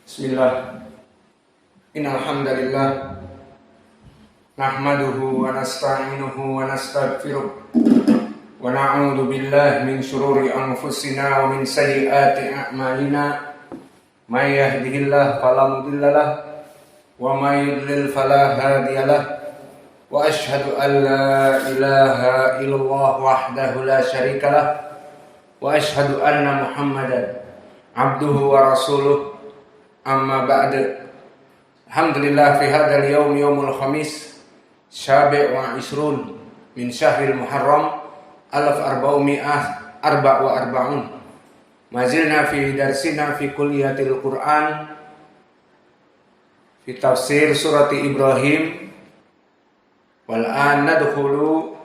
Bismillah. Innal hamdalillah nahmaduhu wa nasta'inuhu wa nastaghfiruh wa na'udzu billahi min shururi anfusina wa min sayyiati a'malina. May yahdihillahu fala mudhillalah wa may yudlil fala hadiyalah. Wa asyhadu an la ilaha illallah wahdahu la syarikalah wa asyhadu anna Muhammadan abduhu wa rasuluh. Amma ba'd. Alhamdulillah fi hadzal yaumul khamis syabi' wa isrun min syahril muharram 1444. Mazilna fi darsina fi kulliyatil Qur'an fi tafsir surati Ibrahim wal an nadkhulu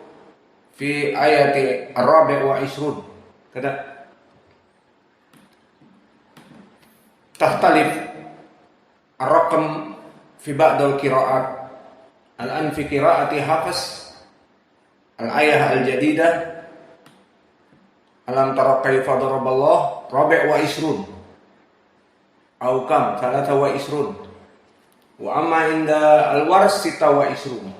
fi ayati ar-rabi' wa isrun. Kada tahtalif ar-raqam fi ba'dal qira'at. Al-an fi qira'ati Hafiz al-ayah al-jadidah alam tara kaifa daraballah rabi' wa isrun au kam thalatha wa isrun wa amma inda al-wars sita wa isrun.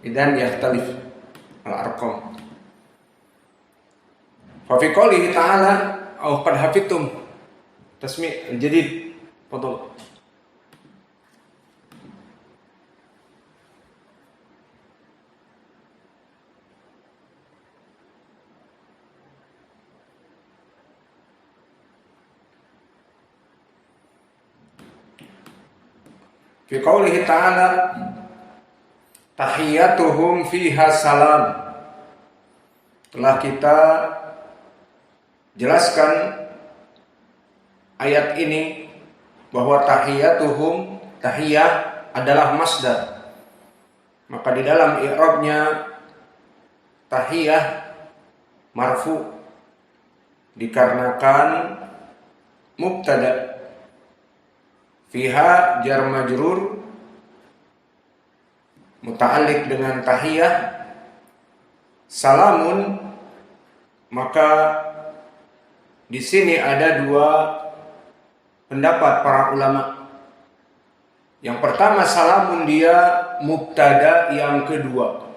Idan yahtalif al-arqam. Fa fi qoulihi ta'ala au qad hafidtum tasmi' al-jadid. Fadhal. Fi qoulihi ta'ala tahiyyatuhum fiha salam. Telah kita jelaskan ayat ini bahwa tahiyyatuhum, tahiyyah adalah masdar. Maka di dalam i'rabnya tahiyyah marfu dikarenakan mubtada, fiha jar majrur muta'alliq dengan tahiyyah, salamun. Maka di sini ada dua pendapat para ulama. Yang pertama, salamun dia mubtada, yang kedua.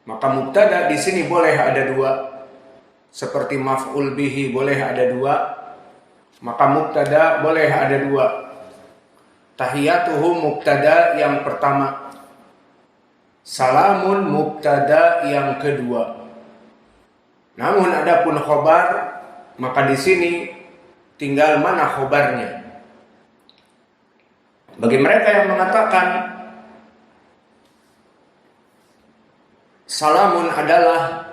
Maka mubtada di sini boleh ada dua, seperti maf'ul bihi boleh ada dua, maka mubtada boleh ada dua. Tahiyyatuhum mubtada yang pertama, salamun mubtada yang kedua. Namun adapun khobar, maka di sini tinggal mana khobarnya. Bagi mereka yang mengatakan salamun adalah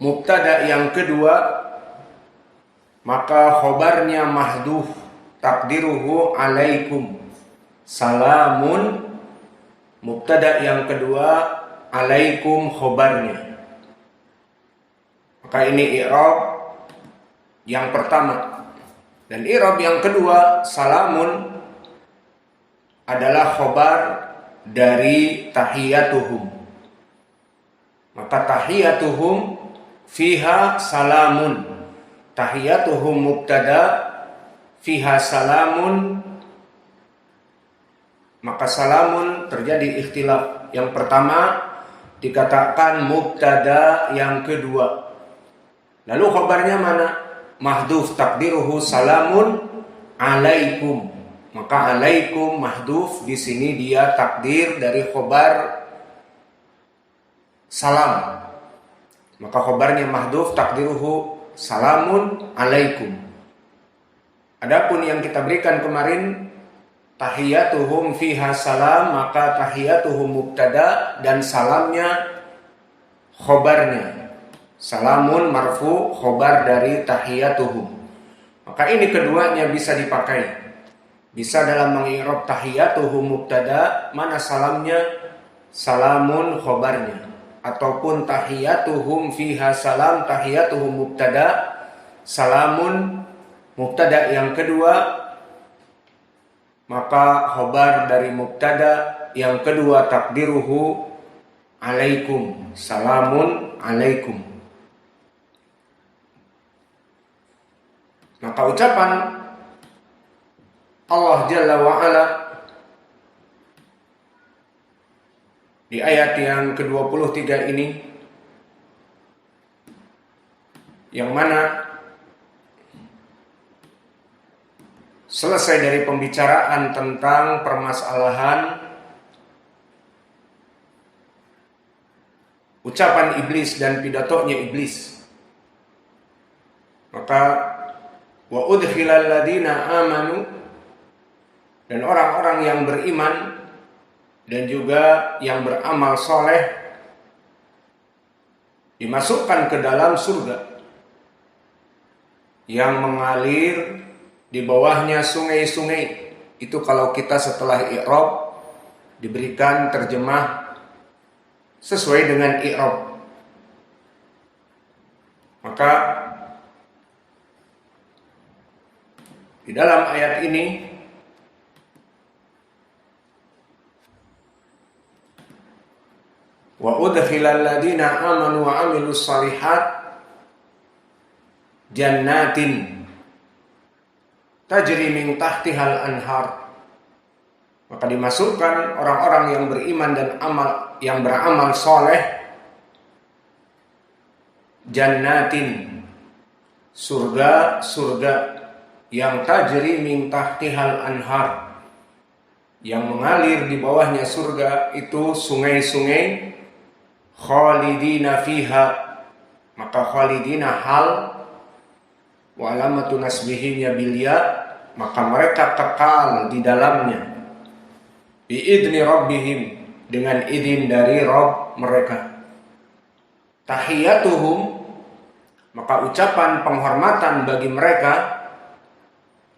mubtada yang kedua, maka khobarnya mahdhuf, takdiruhu alaikum. Salamun mubtada yang kedua, alaikum khobarnya. Maka ini i'rab yang pertama. Dan i'rab yang kedua, salamun adalah khobar dari tahiyyatuhum. Maka tahiyyatuhum fiha salamun. Tahiyyatuhum mubtada, fiha salamun. Maka salamun terjadi ikhtilaf. Yang pertama dikatakan mubtada, yang kedua. Lalu khobarnya mana? Mahdhuf, takdiruhu salamun alaikum. Maka alaikum mahdhuf, di sini dia takdir dari khobar salam. Maka khobarnya mahdhuf, takdiruhu salamun alaikum. Adapun yang kita berikan kemarin tahiyyatuhum fiha salam, maka tahiyyatuhum mubtada dan salamnya khobarnya. Salamun marfu, khobar dari tahiyyatuhum. Maka ini keduanya bisa dipakai. Bisa dalam mengi'rab tahiyyatuhum mubtada, mana salamnya? Salamun khobarnya. Ataupun tahiyyatuhum fiha salam, tahiyyatuhum mubtada, salamun mubtada yang kedua, maka khobar dari mubtada yang kedua takdiruhu alaikum. Salamun alaikum. Maka ucapan Allah Jalla wa'ala di ayat yang ke-23 ini, yang mana selesai dari pembicaraan tentang permasalahan ucapan iblis dan pidatonya iblis. Maka wa udkhilal ladina amanu, dan orang-orang yang beriman dan juga yang beramal soleh dimasukkan ke dalam surga yang mengalir di bawahnya sungai-sungai. Itu kalau kita setelah i'rab diberikan terjemah sesuai dengan i'rab. Maka di dalam ayat ini wa udkhilal ladina amanu wa amilus shalihat jannatin tajri min tahtihal anhar. Maka dimasukkan orang-orang yang beriman dan yang beramal soleh jannatin, surga-surga yang tajri min tahtihal anhar, yang mengalir di bawahnya surga itu sungai-sungai, khalidina fiha. Maka khalidina hal wa alamatu nasbihinya bilya, maka mereka kekal di dalamnya, biidni rabbihim, dengan izin dari Rabb mereka. Tahiyatuhum, maka ucapan penghormatan bagi mereka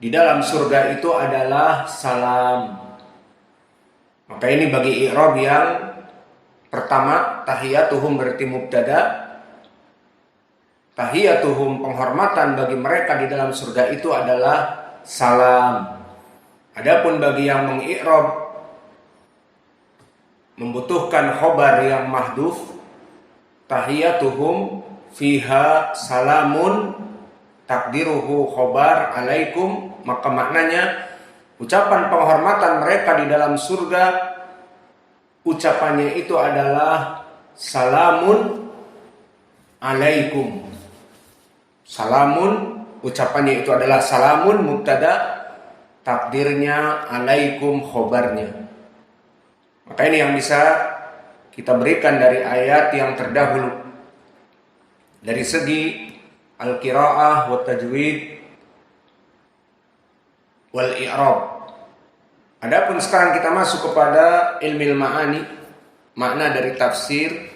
di dalam surga itu adalah salam. Maka ini bagi i'rab yang pertama, tahiyatuhum berarti mubtada. Tahiyatuhum, penghormatan bagi mereka di dalam surga itu adalah salam. Adapun bagi yang mengi'rab membutuhkan khobar yang mahdhuf, tahiyatuhum fiha salamun takdiruhu khobar alaikum, maka maknanya ucapan penghormatan mereka di dalam surga, ucapannya itu adalah salamun alaikum. Salamun, ucapannya itu adalah salamun mubtada, takdirnya alaikum khobarnya. Maka ini yang bisa kita berikan dari ayat yang terdahulu dari segi al-qiraah wa tajwid wal i'rab. Adapun sekarang kita masuk kepada ilmil ma'ani, makna dari tafsir.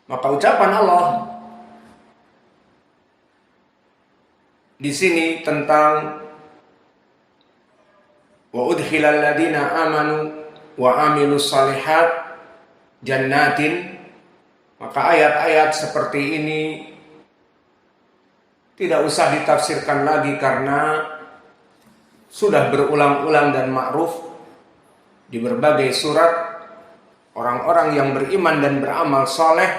Maka ucapan Allah di sini tentang wa udkhilal ladina amanu wa amilus shalihat jannatin, maka ayat-ayat seperti ini tidak usah ditafsirkan lagi karena sudah berulang-ulang dan ma'ruf di berbagai surat. Orang-orang yang beriman dan beramal soleh,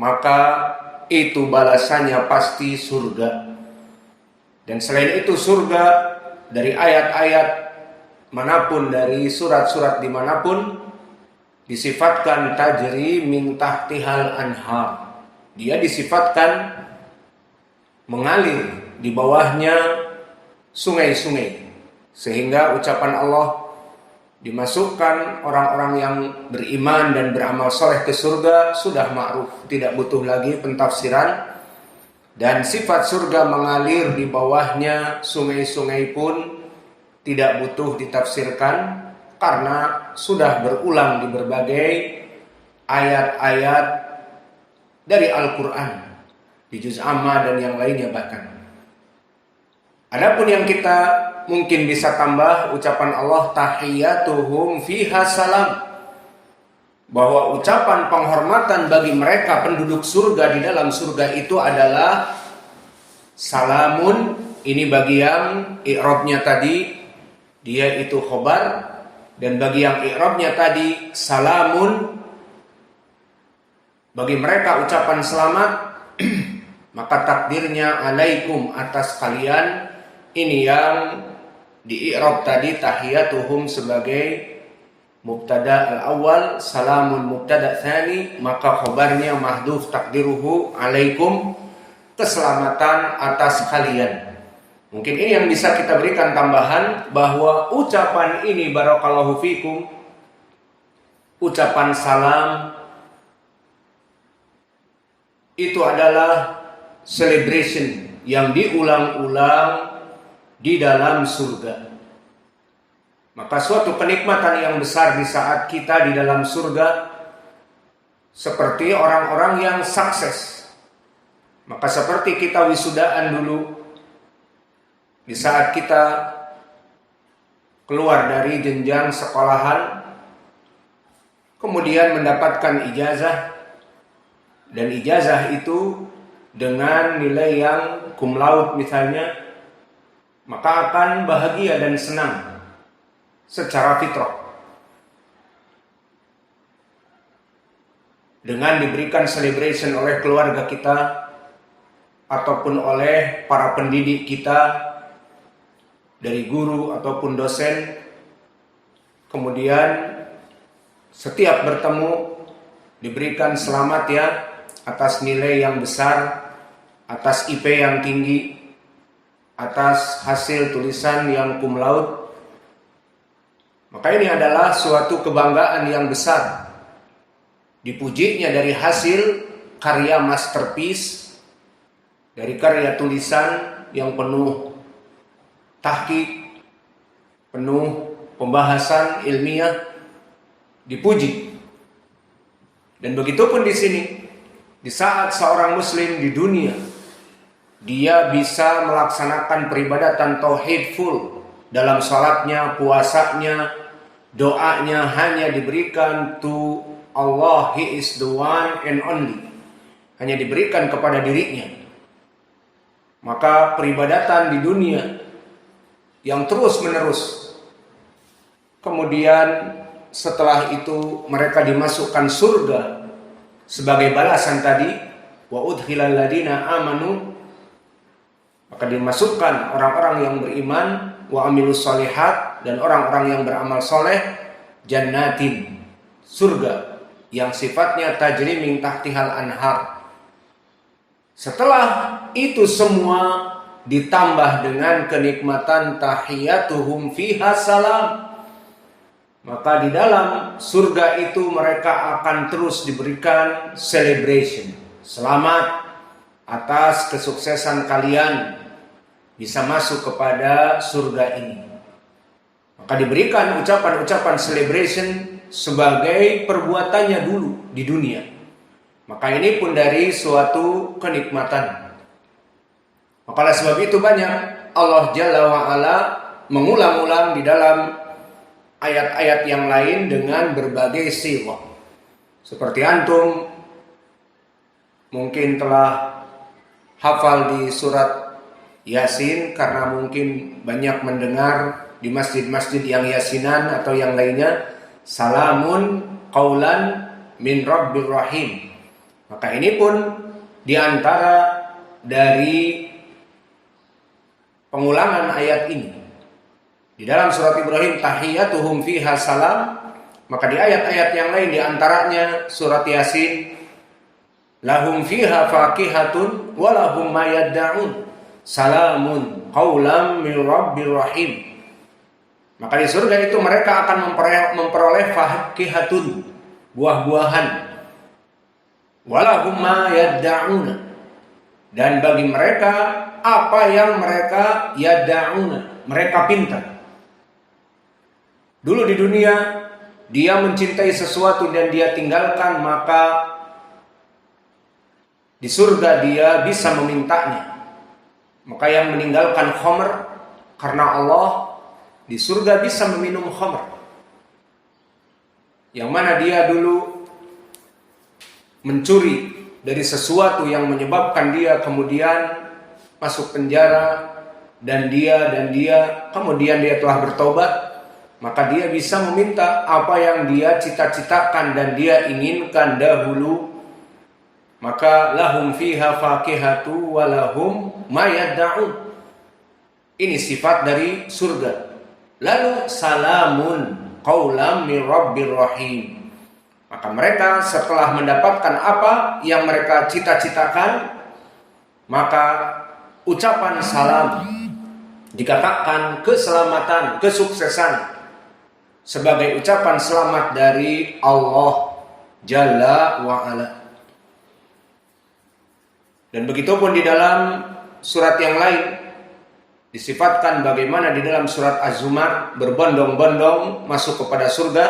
maka itu balasannya pasti surga. Dan selain itu surga dari ayat-ayat manapun, dari surat-surat dimanapun, disifatkan tajri min tahtihal anhar. Dia disifatkan mengalir di bawahnya sungai-sungai. Sehingga ucapan Allah dimasukkan orang-orang yang beriman dan beramal soleh ke surga sudah ma'ruf, tidak butuh lagi pentafsiran. Dan sifat surga mengalir di bawahnya sungai-sungai pun tidak butuh ditafsirkan karena sudah berulang di berbagai ayat-ayat dari Al-Quran, di juz amma dan yang lainnya bahkan. Adapun yang kita mungkin bisa tambah ucapan Allah tahiyatuhum fiha salam, bahwa ucapan penghormatan bagi mereka penduduk surga di dalam surga itu adalah salamun. Ini bagi yang i'rabnya tadi dia itu khobar, dan bagi yang i'rabnya tadi salamun, bagi mereka ucapan selamat maka takdirnya alaikum atas kalian. Ini yang di i'rab tadi tahiyatuhum sebagai mubtada al-awwal, salamun mubtada tsani, maka khabarnya mahdhuf takdiruhu alaikum, keselamatan atas kalian. Mungkin ini yang bisa kita berikan tambahan, bahwa ucapan ini barakallahu fikum, ucapan salam itu adalah celebration yang diulang-ulang di dalam surga. Maka suatu kenikmatan yang besar di saat kita di dalam surga, seperti orang-orang yang sukses. Maka seperti kita wisudaan dulu, di saat kita keluar dari jenjang sekolahan, kemudian mendapatkan ijazah, dan ijazah itu dengan nilai yang cum laude misalnya, maka akan bahagia dan senang secara fitrah. Dengan diberikan celebration oleh keluarga kita, ataupun oleh para pendidik kita, dari guru ataupun dosen, kemudian setiap bertemu diberikan selamat ya atas nilai yang besar, atas IP yang tinggi, atas hasil tulisan yang cum laude. Maka ini adalah suatu kebanggaan yang besar. Dipujinya dari hasil karya masterpiece, dari karya tulisan yang penuh tahqiq, penuh pembahasan ilmiah, dipuji. Dan begitupun di sini, di saat seorang muslim di dunia dia bisa melaksanakan peribadatan tauhid full dalam salatnya, puasanya, doanya hanya diberikan to Allah, He is the one and only, hanya diberikan kepada dirinya. Maka peribadatan di dunia yang terus menerus, kemudian setelah itu mereka dimasukkan surga sebagai balasan tadi, wa udkhilal ladina amanu, maka dimasukkan orang-orang yang beriman, wa amilus shalihat, dan orang-orang yang beramal soleh, jannatin, surga yang sifatnya tajri min tahtihal anhar. Setelah itu semua ditambah dengan kenikmatan tahiyatuhum fiha salam, maka di dalam surga itu mereka akan terus diberikan celebration, selamat atas kesuksesan kalian bisa masuk kepada surga ini. Maka diberikan ucapan-ucapan celebration sebagai perbuatannya dulu di dunia. Maka ini pun dari suatu kenikmatan. Maka oleh sebab itu banyak Allah Jalla wa'ala mengulang-ulang di dalam ayat-ayat yang lain dengan berbagai sighah. Seperti antum mungkin telah hafal di surat Yasin karena mungkin banyak mendengar di masjid-masjid yang yasinan atau yang lainnya, salamun qaulan min rabbir rahim. Maka ini pun diantara dari pengulangan ayat ini. Di dalam surat Ibrahim tahiyatuhum fiha salam, maka di ayat-ayat yang lain diantaranya surat Yasin lahum fiha fakihatun wa lahum ma yadda'un salamun qaulam min rabbir rahim. Maka di surga itu mereka akan memperoleh fakihatun, buah-buahan, wa lahum ma yadda'un, dan bagi mereka apa yang mereka yada'una, mereka pinta. Dulu di dunia dia mencintai sesuatu dan dia tinggalkan, maka di surga dia bisa memintanya. Maka yang meninggalkan khamr karena Allah, di surga bisa meminum khamr. Yang mana dia dulu mencuri dari sesuatu yang menyebabkan dia kemudian masuk penjara, dan dia kemudian dia telah bertobat, maka dia bisa meminta apa yang dia cita-citakan dan dia inginkan dahulu maka lahum fiha fakihatu wa lahum ma yad'un. Ini sifat dari surga. Lalu salamun qaulam min rabbir rahim. Maka mereka setelah mendapatkan apa yang mereka cita-citakan, maka ucapan salam dikatakan keselamatan, kesuksesan sebagai ucapan selamat dari Allah Jalla wa Ala. Dan begitupun di dalam surat yang lain disifatkan bagaimana di dalam surat Az-Zumar berbondong-bondong masuk kepada surga,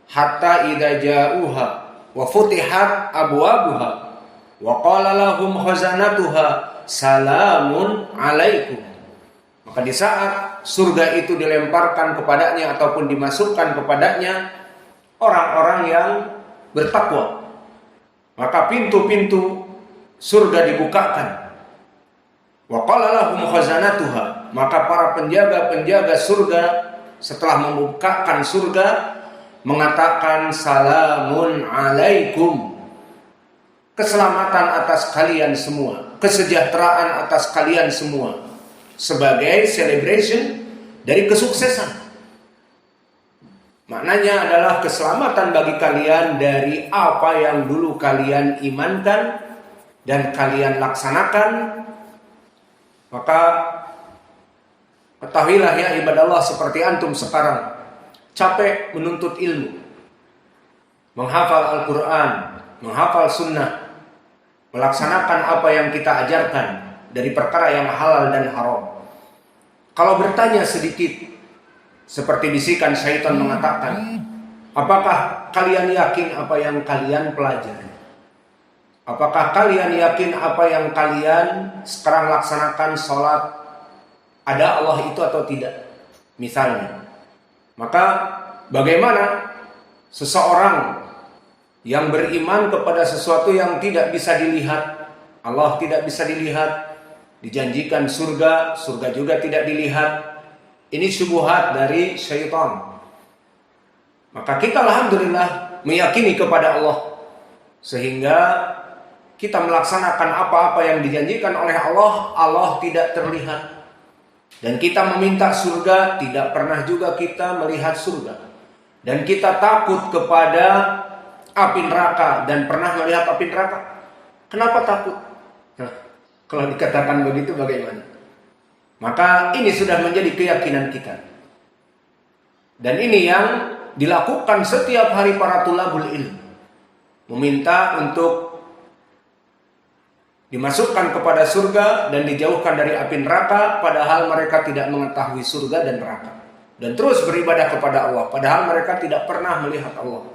hatta idza ja'uha wa futihat abwabuha wa qala lahum khazanatuha salamun alaikum. Maka di saat surga itu dilemparkan kepadanya ataupun dimasukkan kepadanya orang-orang yang bertakwa, maka pintu-pintu surga dibukakan. Wa qala lahum khazanatuha, maka para penjaga-penjaga surga setelah membukakan surga mengatakan salamun alaikum, keselamatan atas kalian semua, kesejahteraan atas kalian semua, sebagai celebration dari kesuksesan. Maknanya adalah keselamatan bagi kalian dari apa yang dulu kalian imankan dan kalian laksanakan. Maka ketahuilah ya ibadallah, seperti antum sekarang capek menuntut ilmu, menghafal Al-Quran, menghafal sunnah, melaksanakan apa yang kita ajarkan dari perkara yang halal dan haram. Kalau bertanya sedikit, seperti bisikan syaitan mengatakan, apakah kalian yakin apa yang kalian pelajari? Apakah kalian yakin apa yang kalian sekarang laksanakan, sholat, ada Allah itu atau tidak? Misalnya. Maka bagaimana seseorang yang beriman kepada sesuatu yang tidak bisa dilihat, Allah tidak bisa dilihat, dijanjikan surga, surga juga tidak dilihat, ini syubhat dari syaitan. Maka kita alhamdulillah meyakini kepada Allah, sehingga kita melaksanakan apa-apa yang dijanjikan oleh Allah, Allah tidak terlihat. Dan kita meminta surga, tidak pernah juga kita melihat surga. Dan kita takut kepada api neraka dan pernah melihat api neraka. Kenapa takut? Nah, kalau dikatakan begitu bagaimana? Maka ini sudah menjadi keyakinan kita. Dan ini yang dilakukan setiap hari para tulabul ilm. Meminta untuk dimasukkan kepada surga dan dijauhkan dari api neraka, padahal mereka tidak mengetahui surga dan neraka. Dan terus beribadah kepada Allah, padahal mereka tidak pernah melihat Allah.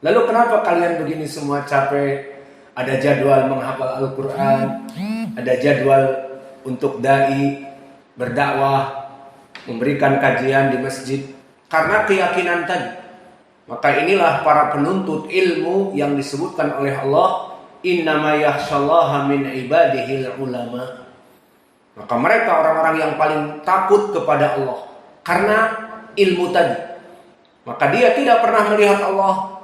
Lalu kenapa kalian begini semua capek? Ada jadwal menghafal Al-Quran, ada jadwal untuk dai, berdakwah, memberikan kajian di masjid, karena keyakinan tadi. Maka inilah para penuntut ilmu yang disebutkan oleh Allah, innama yakhshallaha min ibadihil ulama. Maka mereka orang-orang yang paling takut kepada Allah karena ilmu tadi. Maka dia tidak pernah melihat Allah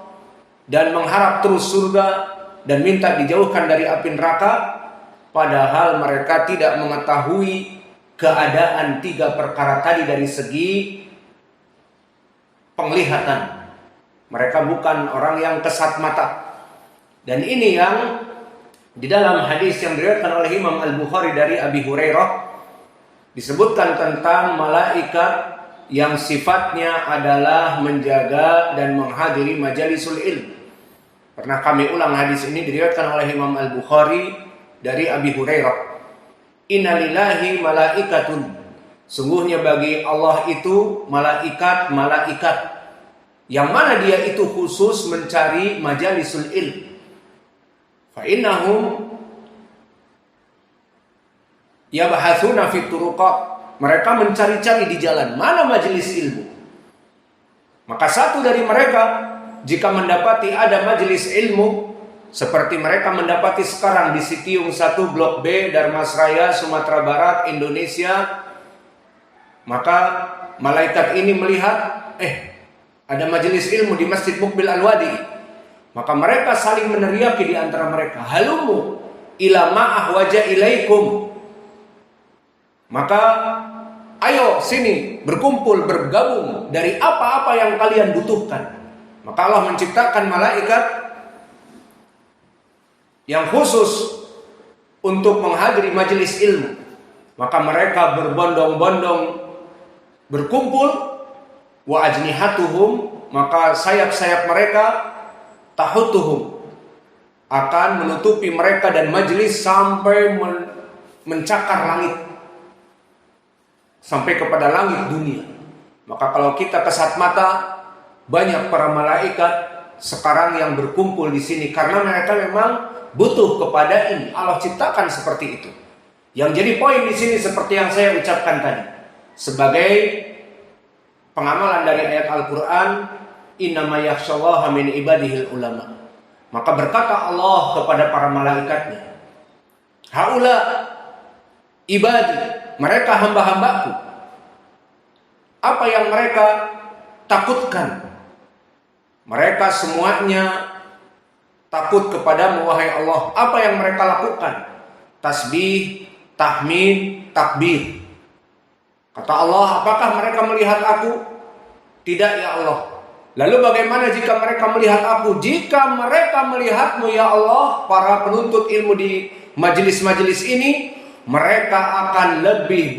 dan mengharap terus surga dan minta dijauhkan dari api neraka, padahal mereka tidak mengetahui keadaan tiga perkara tadi dari segi penglihatan. Mereka bukan orang yang kesat mata. Dan ini yang di dalam hadis yang diriwayatkan oleh Imam Al-Bukhari dari Abi Hurairah disebutkan tentang malaikat yang sifatnya adalah menjaga dan menghadiri majalisul ilm. Pernah kami ulang hadis ini, diriwayatkan oleh Imam Al-Bukhari dari Abi Hurairah. Innalillahi malaikatun, sungguhnya bagi Allah itu malaikat yang mana dia itu khusus mencari majalisul ilm. Fa'innahum yabhatsuna fit turuqat, mereka mencari-cari di jalan mana majelis ilmu. Maka satu dari mereka jika mendapati ada majelis ilmu seperti mereka mendapati sekarang di Sitiung 1 Blok B, Darmasraya, Sumatera Barat, Indonesia, maka malaikat ini melihat ada majelis ilmu di Masjid Mukbil Al-Wadi. Maka mereka saling meneriaki di antara mereka, halumu ila ma'ah wajah ilaikum. Maka ayo sini berkumpul, bergabung dari apa-apa yang kalian butuhkan. Maka Allah menciptakan malaikat yang khusus untuk menghadiri majelis ilmu. Maka mereka berbondong-bondong berkumpul, wa ajnihatuhum, maka sayap-sayap mereka tahutuhum akan menutupi mereka dan majelis sampai mencakar langit, sampai kepada langit dunia. Maka kalau kita kesat mata, banyak para malaikat sekarang yang berkumpul di sini karena mereka memang butuh kepada ini. Allah ciptakan seperti itu. Yang jadi poin di sini seperti yang saya ucapkan tadi, sebagai pengamalan dari ayat Al-Quran, innama yakhshallaha min ibadihil ulama. Maka berkata Allah kepada para malaikatnya, haula ibadi, mereka hamba-hambaku. Apa yang mereka takutkan? Mereka semuanya takut kepadamu wahai Allah. Apa yang mereka lakukan? Tasbih, tahmid, takbir. Kata Allah, apakah mereka melihat aku? Tidak ya Allah. Lalu bagaimana jika mereka melihat aku? Jika mereka melihatmu ya Allah, para penuntut ilmu di majelis-majelis ini, mereka akan lebih